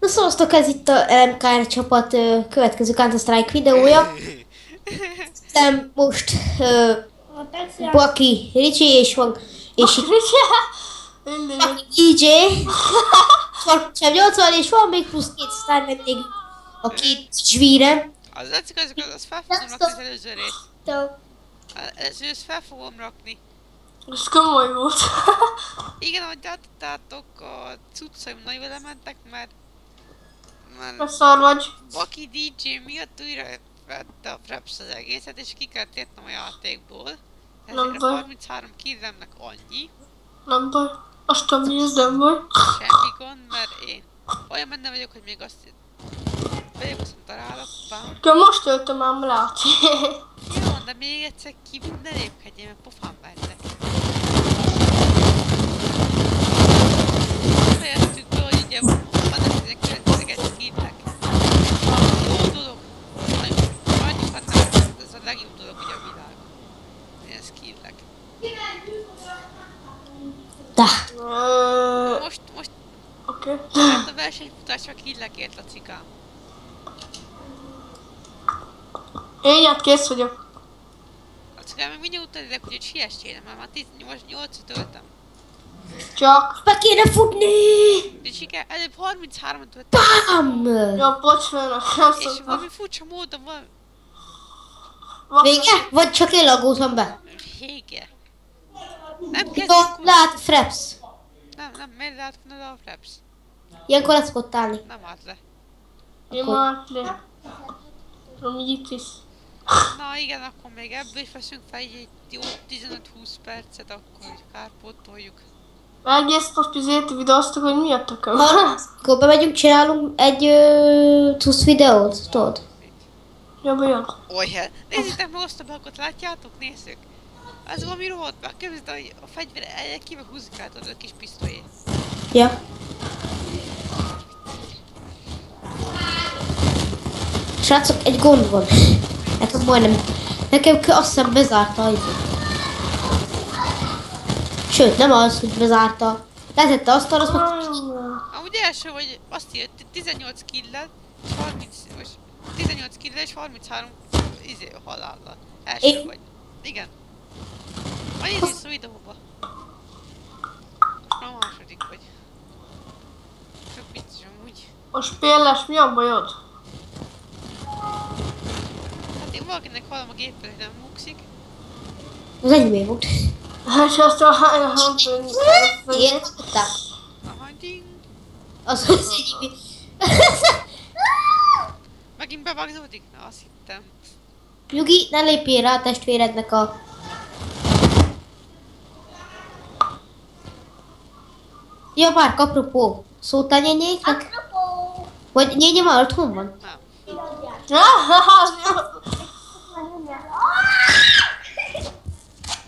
Sziasztok, ez itt a LMKR csapat következő Counter-Strike videója. Most Baki, Ricsi és van, és DJ, Sem 80 és van még plusz két sztár vendég, a két zsvíre. Az látszik, az fel fogom rakni az előző részt. Előző részt fel fogom rakni. Ez komoly volt. Igen, ahogy láttátok, a cuccaim nagyon vele mentek, mert Szar vagy. Baki DJ miatt újra vette a Fraps az egészet, és ki kellett értem a játékból. Nem Ezért a baj. 33 killemnek annyi. Nem baj. Azt a mi, ez nem baj. Semmi gond, mert én olyan benne vagyok, hogy még azt találok. Akkor most töltöm ám lát. Jó, de még egyszer kívül ne lépkedjél, mert pofán verlek. Fejeztük be, hogy ugye vannak ezek következőket skillek. Jó dolog. Annyikat nem, ez a legjobb dolog ugye a világon. Ilyen skillek. Da. Most Oké. hát a versenyfutás csak killekért, Lacikám. Én hát kész vagyok. Lacikám, még mindjárt utálidek, hogy siessél, mert már 18-at töltem. Csak. Be kéne futni! Ricike, előbb 33-at töltem. Bam! Ja, bocs főnök. Nem És szoktam. valami furcsa módon van Vége? Vagy csak én lagoltam be? vége. Nem Jó, kezdünk. lát Fraps. Nem, miért lehet volna a Fraps? Ilyenkor le szokott állni. Nem állt le. Én már le. Romit is. Na igen, akkor még ebből is veszünk fel egy jó 15-20 percet, akkor hogy kárpótoljuk. Egész most izét videóztak, hogy mi a tököm. Akkor bemegyünk, csinálunk egy tusz videót, tudod? Ja, bejön. Olyan. Nézzétek meg azt a blokkot, látjátok? Nézzük. Ez valami rohadt meg. Képzeld, hogy a fegyver kivel húzik át a kis pisztolyét. Ja. Srácok, egy gond van. Nekem majdnem. Nekem azt hiszem bezárta a izét. Sőt, nem az, hogy bezárta. Letette asztalra, azt mondta, Amúgy első vagy azt írt 18 killel, és 30, most 18 killel és 33 halállal. Első Én? vagy. Igen. Annyit is szó videóba. A második vagy. Csak vicces amúgy. A spéles, mi a bajod? Hát én valakinek hallom a géppel, hogy nem mukszik. az enyémé volt. És azt a hányat Ilyen tudták. Aha, ding. Az az enyémé. Megint bevágzódik? Na, azt hittem. Nyugi, ne lépjél rá a testvérednek a... Ja, már apropó. Szóltál nyényéknek? Vagy nyénye már otthon van? Nem.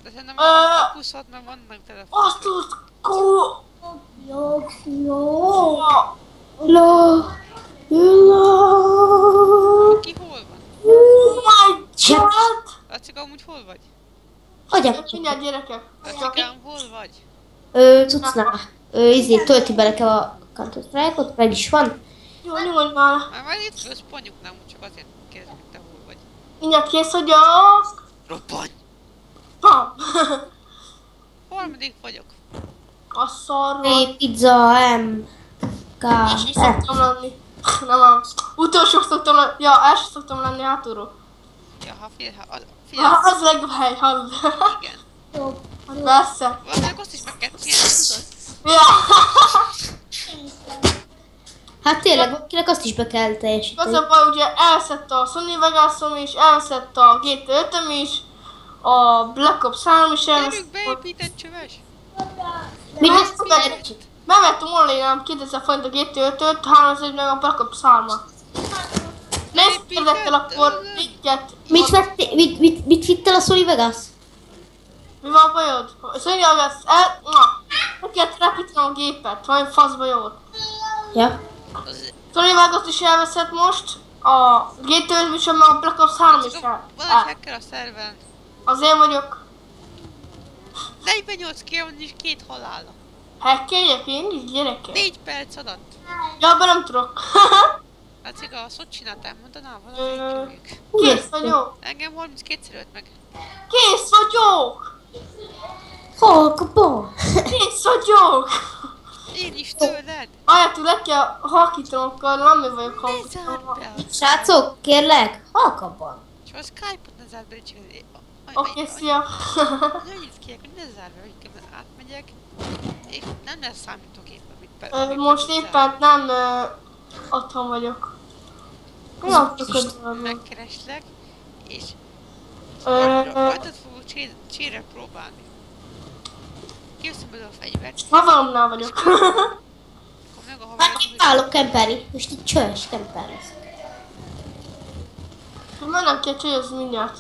De szerintem a 26, mert vannak telefonok. Azt tud kó... Jó. La. La. Ki hol van? Oh my god! Lacika, amúgy hol vagy? Agyam. Mindjárt gyerekek. Lacikám, hol vagy? Cuccnál. Izé, tölti bele kell a Counter-Strike-ot, meg is van. Jó, nyugodj már. Már itt központjuk, nem csak azért kérdezik, hogy te hol vagy. Mindjárt kész vagyok. Robbanj! Pam! Harmadik vagyok. A szar van. Pizza, M. K. És is szoktam lenni. Nem ám. Utolsó szoktam lenni. Ja, első szoktam lenni hátulról. Ja, ha fél, Ja, az a legjobb hely, hallod. Jó. Persze. valószínűleg azt is meg kell csinálni, tudod? Ja. Hát tényleg, akinek azt is be kell Az teljesíteni. a baj, ugye elszedte a Sony Vegas-om is, elszedte a GTA 5-öm is, a Black Ops 3 is Gyerünk, elszedte. beépített csöves! Mindezt Bevettem online 2000 forint a GTA 5-öt, 300 meg a Black Ops 3-at. Nézd, kérdettel akkor minket. Mit vittel a Sony Vegas? Mi van bajod? Sony Vegas, meg kellett repítenem a gépet, valami faszba jót. Ja. Sony Vegas is elveszett most, a GTA 5 is, meg a Black Ops 3 is el. Van egy hacker a szerveren. Az én vagyok. 48 kill van és 2 halála. Hackeljek én is, gyerekek? 4 perc alatt. Ja, abban nem tudok. Látszik, a szót csináltál, mondanál valamelyik. Kész vagyok. Engem 32-szer ölt meg. Kész vagyok. Halkban. Kész vagyok. Én is tőled. Ahelyett, le kell halkítanom, akkor nem én vagyok Ne zárd halkítanom. be. Srácok, kérlek, halkabban. És a Skype-ot ne zárd be, csak Oké, szia. Annyit kérek, hogy ne zárd be, hogy átmegyek. És nem lesz számítógép, amit Most éppen nem otthon vagyok. Mi a töködben? megkereslek, és Ö, rajtad fogok csére próbálni. Kiveszem belőle a fegyvert, Haveromnál vagyok. akkor meg a Hát haverom, itt állok kemperi. Most itt csöves kemper lesz. Mennem kell csajozni mindjárt.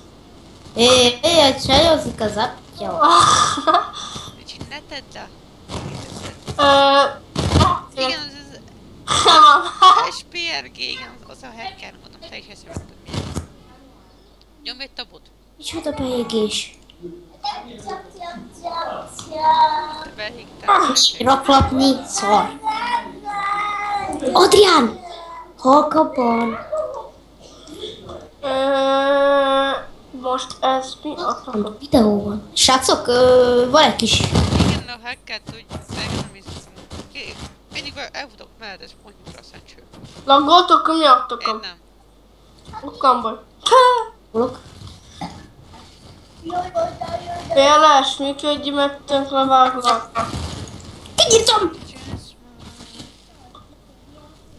Csajozik az apja. hogy ne tedd le. Igen, Igen, az van. SPRG, igen, az a hacker, mondom, te is eszembe miért. Nyomj egy tabot, Micsoda beégés. te behívtál. Raklapni, szar. Adrián! Halkabban. Most ez mi? A videó van. Srácok, van egy kis... Igen, a hacker tudja, de nem hiszem. Mindig elfutok mellett, és mondjuk rá a szentső. Laggoltok, mi Én adtokom? nem. Okkam baj. Blokk. Éles, működj, mettünk leváglak. Kinyitottam!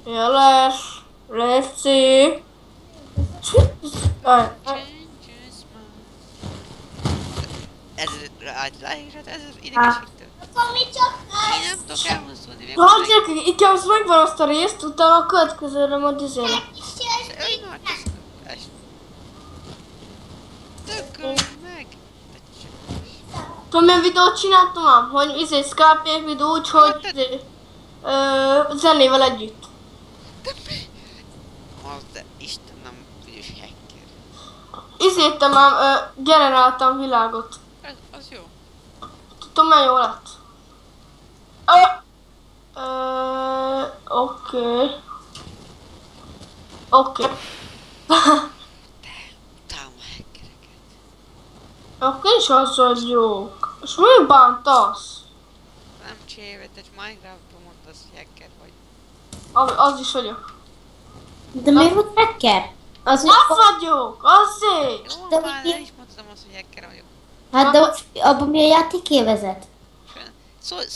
Éles, Léci. Ez ráírhat, ez az idegesítő. Én nem tudok elmozdulni, még Hát gyerekek, inkább azt megvan azt a részt, utána a következőre majd izélek. Ölj már, ezt. Tökölj meg! Tudom, milyen videót csináltam ám? Hogy Skype videó úgy, hogy zenével együtt. De mi? Az, de Istenem, büdös hacker. Izéltem ám, generáltam világot. Az jó. Tudom, milyen jó lett. Oké. Oké. Utálom a hackereket. Oké, és azzal jók. És mi bántasz? Nem csévetes, Minecraftban mondtasz, hogy hacker vagy. Az is vagyok. De miért volt hacker? Az, Az vagyok, azért. Jó, De már mi- el is mondtam azt, hogy hacker vagyok. Hát de abban mi a játékévezet?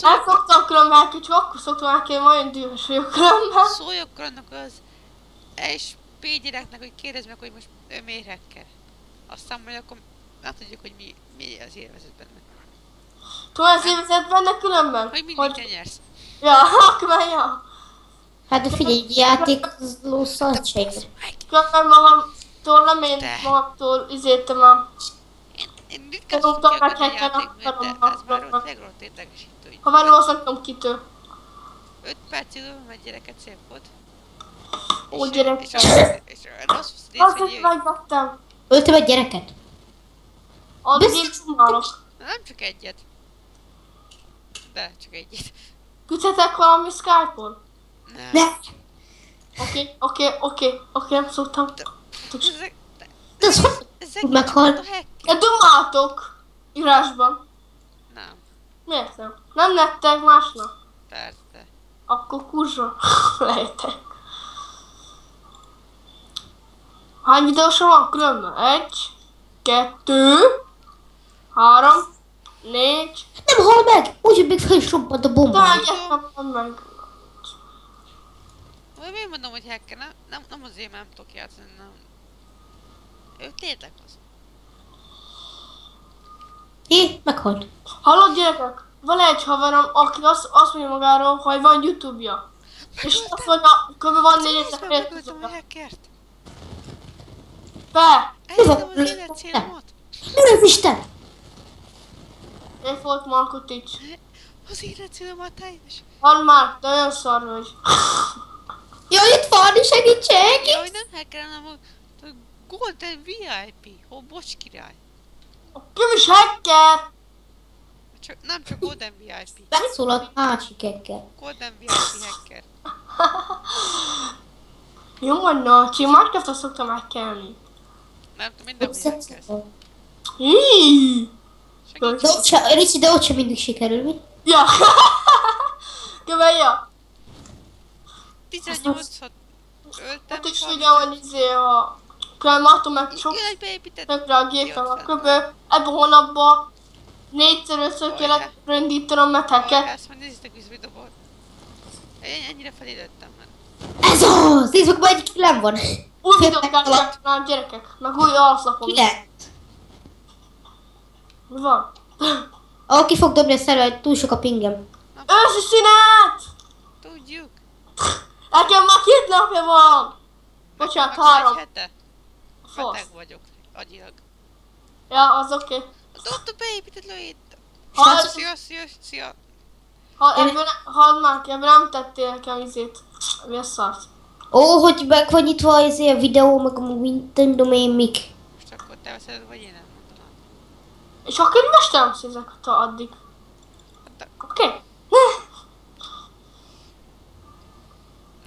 El szoktam különben, csak akkor szoktam elkérni, olyan dühös vagyok különben. Szóljak annak az SP gyereknek, hogy kérdezd meg, hogy most ő miért hacker. Aztán majd akkor tudjuk, hogy mi az élvezet benne. Tudom, az évezet benne különben? Hogy mindig te nyersz. Ja, akkor már ja. Hát de figyelj, egy játékozó szartség. Különben magamtól, nem én Te. magamtól izéltem a... Én ritkán Tanultam szoktam meg kiakadni a hacken, játék miatt, de akarom, ez már akarom. ott legrolt érdegesítő. Így. Ha már azt nem tudom kitől. 5 percig lövöm egy gyereket, szép volt. Ó, És gyerek. és a rossz rész, Azt hogy is megvettem. Öltem egy gyereket. Addig Biztos- én csinálok. nem csak egyet. De, csak egyet. Küldhetek valami Skype-on? Nem. Ne! Oké, nem szoktam. Ezek, De az hogy ezek tud meghalni? a hack. De dumáltok írásban. Nem, Miért nem? Nem nettek másnak? persze. Akkor kurva lehetek. Hány videósa van különben? 1, 2, 3, 4. nem hal meg! Úgyhogy még fel is robbant a bomba. Talán egyet nem van meg. Vagy miért mondom, hogy hacker? Nem azért, mert nem tudok játszani, nem. Ő tényleg az. Jé, meghalt. Hallod gyerekek? Van egy haverom, aki azt mondja magáról, hogy van YouTube-ja. És azt mondja, kb. Van 4000 Megöltem a YouTube-ja. hackert. Be! Elhiszem az élet célomat. Mi az Isten? Én volt Markotics. Az élet célomat teljes. Van már, de olyan szar vagy. Jaj, itt van, segítség! Jaj, nem hacker, hanem a Golden VIP. Ó, bocs király. Kim is hacker! Nem csak Golden VIP. Beszólalt másik ekkel. Golden VIP hacker. Jó van, Nacsi, Minecraft-ra szoktam megkelni. Nem tudom, mindenhol hackersz. Híííí! Segíts. De ott sem mindig sikerül, mi? Ja! Kövelja! 18-at öltem. Hát is ugye, hogy a... Látom meg sok Jaj, beépített. tökre a gépen a köbő. Ebben a hónapban 4-5-ször kellett rendítenem meteket. Ezt már nézzétek vissza videóból. Én ennyire felélődtem már. Ez az! Nézd meg, majd egyik nem van. Új videók kell már gyerekek, meg új alapszakon. Kilenc. Mi van? Ki fog dobni a szerver, túl sok a pingem. Őszi szünet! Tudjuk. Nekem már 2 napja van! Bocsánat, 3. Hete. Fasz. Beteg vagyok, agyilag. Ja, az oké. Ott a beépített lőjét. Ha- Szia. Ebben nem tettél nekem izét. Mi a szart? Hogy meg van nyitva a videó, meg mint tudom én mik. Most akkor te veszed, vagy én nem mondanám. És akkor most nem szézek addig. Oké?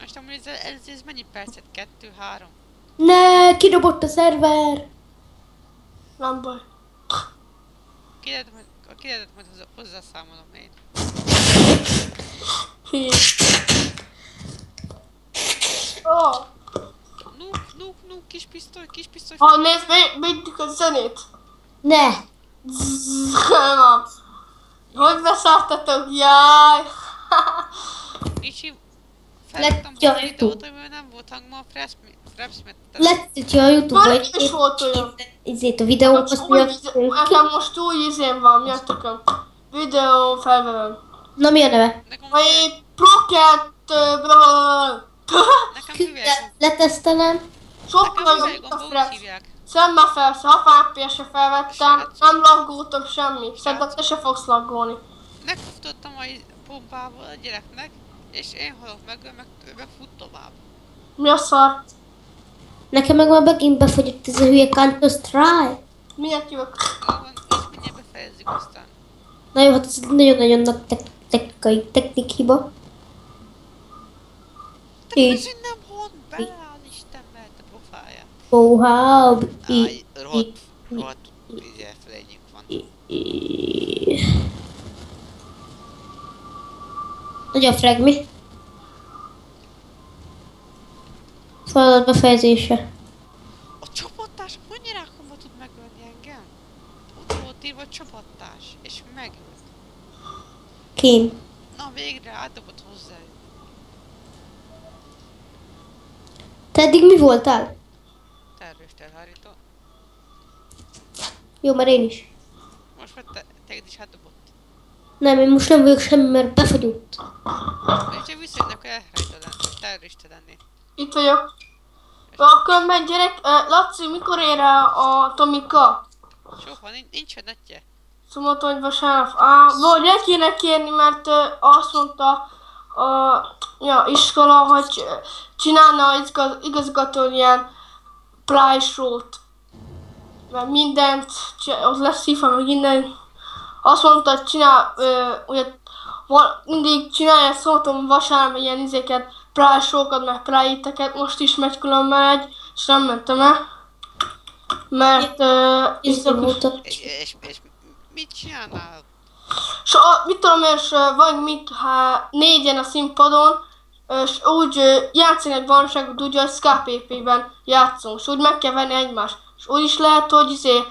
Most amúgy ez mennyi percet? 2, 3? Ne, kidobott a szerver. Nem baj. Kiderült majd hozzászámolom én. Hí. Oh. Nuk, kis pisztoly. Ha nézd, beütjük a zenét. Ne. Nem. Hogy beszálltatok? Jaj. Ricsi, felraktam Letja a a videót, YouTube. amiben nem volt hang, ma a Frapsmet. Letszítja a YouTube-ba, Már is volt olyan. a videót, azt Nekem most új izém van, jöttököm. Videó felvevem. Na mi a neve? Nekem Vagy Proket... nekem hüvelyk. Letesztelem. Sokkal jobb, mint a Nekem Fraps. hívják. Szemmel felsze, ha FPS-e felvettem, nem laggoltam semmi. Szerintem te se fogsz laggolni. Megfutottam a pompával a gyereknek, és én halok meg, ő meg fut tovább. Mi a szar? Nekem meg már megint befogyott ez a hülye Counter-Strike. Miért jövök? És mindjárt befejezzük aztán. Na jó, hát ez nagyon-nagyon nagy technik hiba. Te Így. közül nem hont bele, az Isten mehet a pofáját. Wow. Áj, rohadt elfelejtjük van. Nagyon frag mi? Feladat befejezése. A csapattárs mondja rá, hova tud megölni engem? Ott volt írva csapattárs, és megölt. Kém. Na végre átdobott hozzá. Te eddig mi voltál? Terrorist elhárító. Jó, már én is. Most már téged is átdobott. Nem, én most nem vagyok semmi, mert befagyott. És én visszajönnek elhárító lenni, terrorista lenni. Itt vagyok. Akkor meg gyerek, Laci, mikor ér a Tomika? Soha, nincsen netje. Szóval, hogy vasárnap. Vagy el kéne kérni, mert azt mondta a iskola, hogy csinálna az igazgató ilyen prize show-t. Mert mindent, ott lesz FIFA, meg minden. Azt mondta, hogy csinál, ugye, mindig csinálja szóltam vasárnap ilyen izéket, prize show-kat, meg prize-eket, most is megy különben egy, és nem mentem el. Mert És mit csinálnál? és mit tudom én, és vagy mit, négyen a színpadon, és úgy játszani egy valóságot, úgy, hogy SKPP-ben játszunk, és úgy meg kell venni egymást. És úgy is lehet, hogy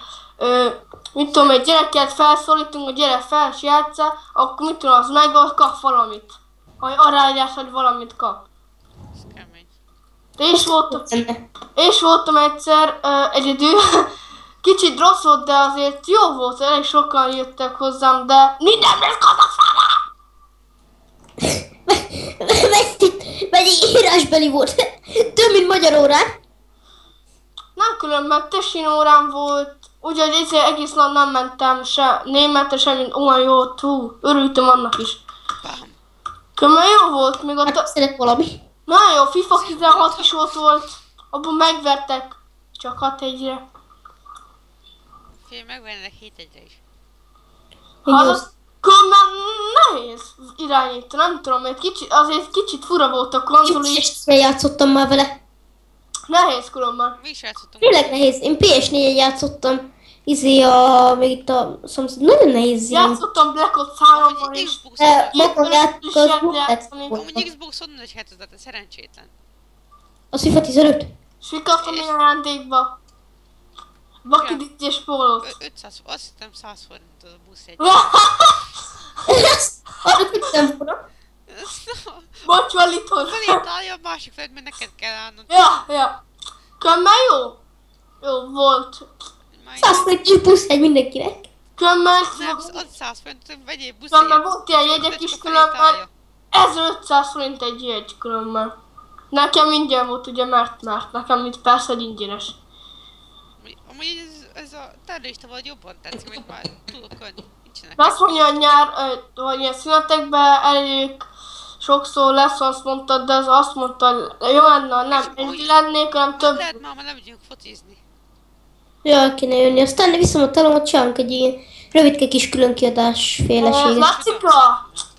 mit tudom, egy gyereket felszólítunk, a gyerek fel és játsza, akkor mit tudom, az meg, kap valamit. Vagy arra írás, hogy valamit kap. Ez kemény. És voltam egyszer egyedül, kicsit rossz volt, de azért jó volt, elég sokan jöttek hozzám, de minden lesz Kazaksztánra! Mennyi írásbeli volt? Több, mint magyar órán. Nem különben Tessin órám volt, úgyhogy ezért egész nap nem mentem se németre, se mint olyan jó, örültem annak is. Bám. Különben jó volt, még ott Szeret valami. nagyon jó, FIFA 16 is ott volt, abban megvertek, csak 6-1-re. Fél megvennek 7-1-re is. Hallasz? Különben nehéz irányítani, nem tudom, azért kicsit fura volt a konzol Én is. PS4-en játszottam már vele. Nehéz különben. Mi is játszottunk. Tényleg nehéz. Én PS4-en játszottam. Még itt a szomszéd. Nagyon nehéz. Játszottam Black Ops 3-ban Amúgy is. Xboxon, Maga játék az Is volt. játszani. amúgy Xboxon nagy hetedet, ez szerencsétlen. Az FIFA 15. És mi kaptam én ajándékba? Baki DJ-s pólót. 500, azt hittem 100 forint az a busz egy. Arra tudtam volna. Bocs, Valithoz. Felírtálja a másik felett, mert neked kell állnod. Ja. Különben jó. Jó volt. 100 forint plusz egy mindenkinek. Különben Nem, az 100 forint, vegyél buszért. Különben volt ilyen jegyek is, különben 1500 forint egy jegy különben. Nekem ingyen volt ugye, mert nekem itt persze ingyenes. Amúgy ez a terrorista vagy jobban tetszik, mint már tudok önni. Nincsenek. De azt mondja, hogy hogy ilyen szünetekben elég sokszor lesz, azt mondtad, de az azt mondta, hogy jó lenne, ha nem egy lennék, hanem több. Lehet már lemegyünk focizni. Ja, kéne jönni. Aztán viszem a talomot, csinálunk egy ilyen rövidke kis különkiadás féleséget.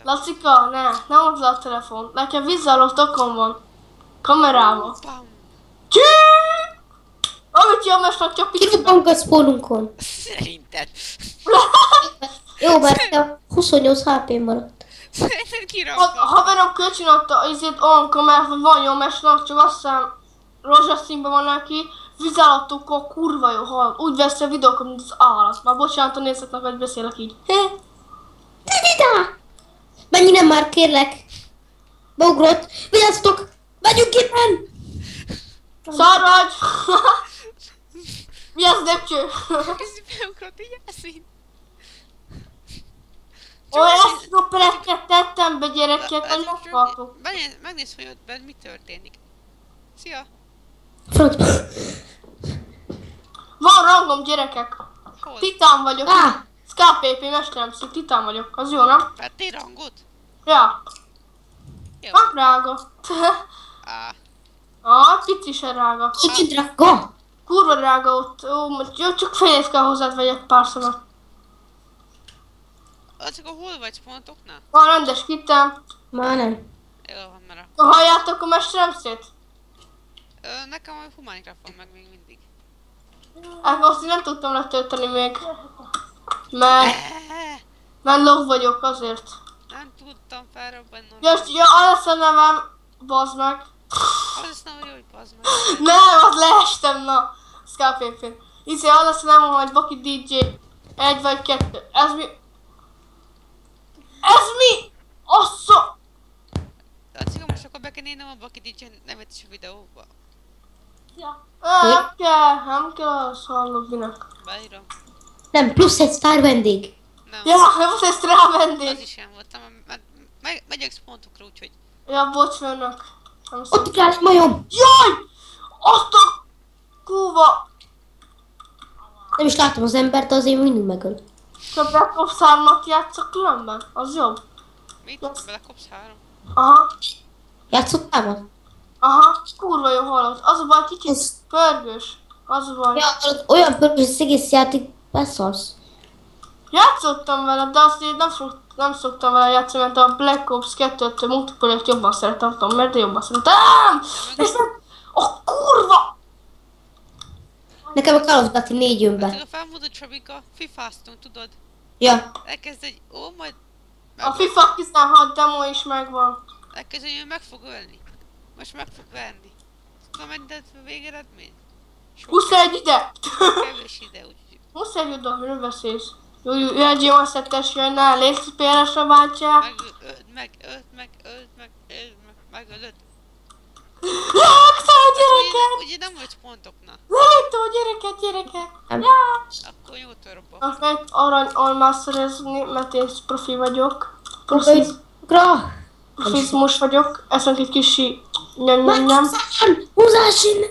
Lacika, nem hozd le a telefon. Nekem vízzállott okon van. Kamerával. Bam! Csí! Amit jól mesnak, csak picit. Kirobbank a spawnunkon. Szerinted. Jó, mert a 28 HP maradt. Szerinted A kirakva. haverom kölcsön adta azért olyan kamerát, hogy van jó mesnak, csak azt hiszem rózsaszínben van neki. Vízállattokkal kurva jó hal. Úgy veszi a videókat, mint az állat. Már bocsánat a nézőknek, hogy beszélek így. Ida! Menj nem már, kérlek! Beugrott! Vigyázzatok! Megyünk innen! Szarvagy! Mi az Depcső? Ez beugrott, így eszint. Olyan esztroppereket tettem be gyerekek, hogy meghaltok. Megnézd, hogy ott benn mi történik. Szia! Francba! Van rangom gyerekek. Hol? Titán vagyok. Ah! SKPP mesteremszik, titán vagyok. Az jó, nem? Vettél rangot? Ja. Jó. Nem drága. Pici se drága. Kicsi drága! Kurva drága ott. Jó, csak fejét kell hozzád vegyek pár szemet. Csak a hol vagy pontoknál? Van rendes kitem. Már nem. Jó, van már a... Halljátok a mesteremszét? Nekem a Humánikraft van meg még mindig. Hát azt én nem tudtam letölteni még. Mert log vagyok azért. Nem tudtam felrobbanni. Ja, az a nevem, bazd meg. Az nem jó, hogy bazd meg. Nem, az leestem, na. SKPP-n. Hiszen az azt nem, hogy Baki DJ 1 vagy 2. Ez mi? Ez mi? Assza! Laci, most akkor be kell néznem a Baki DJ nevet is a videóba. Nem kell az halloginak. Beírom. Nem, plusz egy sztár vendég. Nem, Ja, nem volt ezt rá az vendég. is ilyen voltam. Megyek pontokra, úgyhogy... Ja, bocs, főnök. Nem Ott ugrál egy majom! Jaj! Azt a kúva! Nem is látom az embert, de azért mindig megöl. Csak Black Ops 3-at játszok különben? Az jobb. Mit? Black Ops 3? Aha. Játszottál már? Aha, kurva jó hallott. Az a baj, kicsit Ez- pörgős. Az a baj. Ja, olyan pörgős az egész játék, beszarsz. Játszottam vele, de azt én nem szoktam vele játszani, mert a Black Ops 2-t multiplayer-t jobban szeretem, tudom, mert jobban szeretem. És nem... A kurva! Nekem a Call of Duty 4 jön Hát be. a felmondott Csabika, fifáztunk, tudod? Ja. Elkezd egy... Ó, majd... A FIFA 16 demo is megvan. Elkezd, hogy ő meg fog ölni. Most meg fog verni. Tudom, hogy a végeredmény? Sok 21 ide! kevés ide, úgyhogy... 21 oda, miről beszélsz? Jó, ULG Masszettes jönne, légy PS-re bátyák. Megölöd. Lágtál a gyereket! Ugye nem vagy pontokna. Lágtál a gyereket! Nem. Ja! Akkor jó törpa. Most meg arany almát szerezni, mert én profi vagyok. Gra! Profizmus vagyok. Eszünk egy kisi nyom. Húzás innen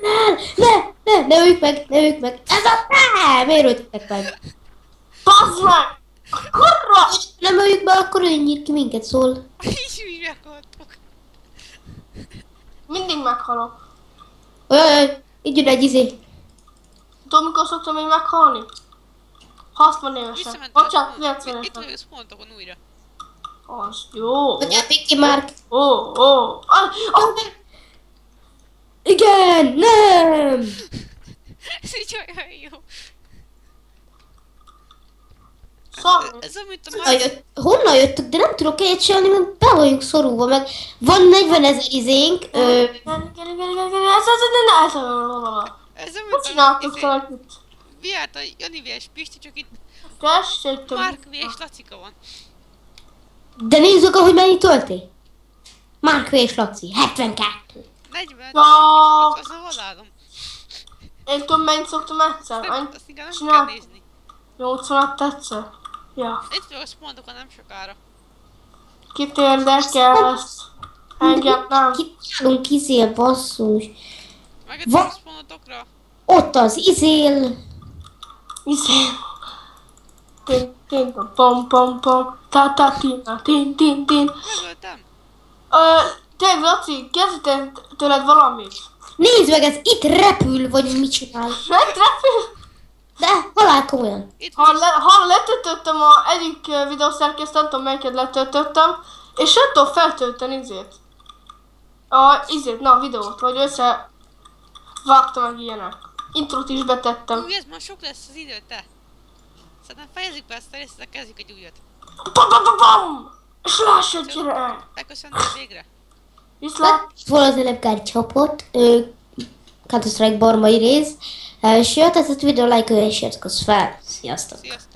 el! Ne öljük meg! Ez a te! Miért öltetek meg? Bazd meg! A kurva! Nem öljük be, akkor ő nyír ki minket, szól. Így meghaltok. Mindig meghalok. Olyan, így jön egy izé. Tudod, mikor szoktam én meghalni? 60 évesen. Visszamentem Bocsánat, a 90 spawn. Itt évesen. vagyok a spawnokon újra. Az jó. Mondja, Piki már. Ó. Igen, nem! Ez így olyan jó. Szóval. Ez olyan, mint a Honnan jöttök? De nem tudok egyet csinálni, mert be vagyunk szorulva, meg van 40 000 izénk. Ez olyan, Mit csináltok mint a valakit? Viát a Jani vs Pisti, csak itt Tessék több. Mark vs Lacika van. De nézzük, ahogy mennyi tölti. Márk és Laci, 72. 40, Ja. az a halálom. Én tudom mennyit szoktam egyszer. Azt inkább nem kell Csinál. nézni. 80-at egyszer. Ja. Itt vagyok a spawnokon nem sokára. Kit érdekel ezt? Engem nem. Kitalunk izél, basszus. Megettem a spawnotokra. Ott az izél. Izé. Tin, pom, pom, pom. Ta, tina, tin. Megöltem. Te, Laci, kezdett tőled valamit. Nézd meg, ez itt repül, vagy mit csinál. Repül. De halál komolyan. Itt van. Ha letöltöttem a egyik videószerkesztőt, nem tudom melyiket letöltöttem, és nem tudom feltölteni izét. A videót, vagy össze vágtam meg ilyenek. Introt is betettem. Új, ez már sok lesz az idő, te. Szerintem fejezzük be ezt a részt, de kezdjük egy újat. Pam! És lássad, gyere! Megköszöntél végre? Viszlát! Volt az előbb egy csoport, Counter-Strike barmai rész, és jött ez a videó, like, és iratkozz fel. Sziasztok! Sziasztok!